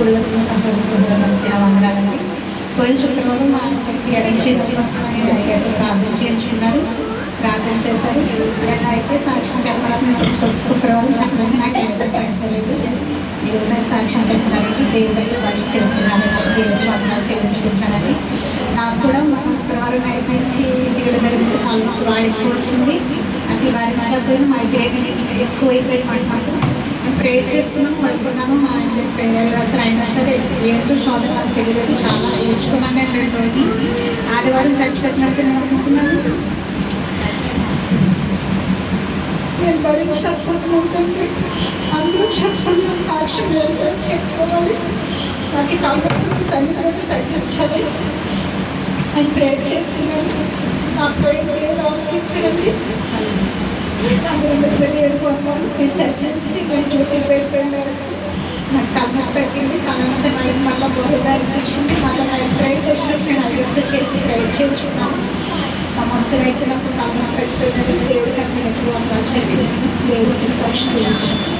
కూడలకు సందర్భంగా వందనాలండి. పోయిన శుక్రవారం మా అక్కడికి ఎడచేతులు వస్తున్నాయి అయితే ప్రార్థన చేయించుకున్నారు, ప్రార్థన చేశారు. ఆయన అయితే సాక్ష్యం చెప్పడానికి శుక్రవారం చెప్పడానికి నాకు ఎంత సాధించలేదు. ఈరోజు ఆయన సాక్ష్యం చెప్పడానికి దేవుడు పని చేస్తున్నారని దేవుడు వందనాలు చెల్లించుకుంటానని. నాకు కూడా మా శుక్రవారం నైట్ నుంచి ఇంటికి గురించి తలనొప్పి బాగా ఎక్కువ వచ్చింది. అసలు వారించినప్పుడు మైగ్రేట్ ఎక్కువైపోయి పడ్డాను. నేను ప్రేయర్ చేసుకున్నాను, పడుకున్నాను. మా ఆయన ప్రేయర్ అసలు అయినా సరే ఏంటో శోధన నాకు తెలియదు. చాలా ఏడ్చుకున్నాను నేను 2 రోజులు. ఆదివారం చర్చకు వచ్చినప్పుడు నేను అనుకుంటున్నాను నేను భరించకపోతుంటే అందరూ చెప్పాలి, సాక్ష్యం చెప్పుకోవాలి, నాకు తలనొప్పి సన్నిధిలోకి తగ్గించాలి అని ప్రేయర్ చేసుకున్నాను. నా ప్రేయర్ దేవుడు ఆలోచించండి. అందరూ వెళ్ళిపోతున్నాను. నేను చర్చించి నేను డ్యూటీకి వెళ్ళిపోయినారు. నాకు తలనొప్పి తగ్గింది. తలంతా నైట్ మళ్ళీ బోరుగా అనిపించింది. మళ్ళీ నైట్ ప్రేయర్ చేసినప్పుడు నేను అయ్యొద్దు చేసి ప్రేయర్ చేయించుకున్నాను. నా మంత్రులు అయితే నాకు తలనొప్పి అయిపోయినది. దేవుడికి అక్కడ ఎక్కువ చెప్పి దేవుడు చిన్న సాక్షి చేయించాను.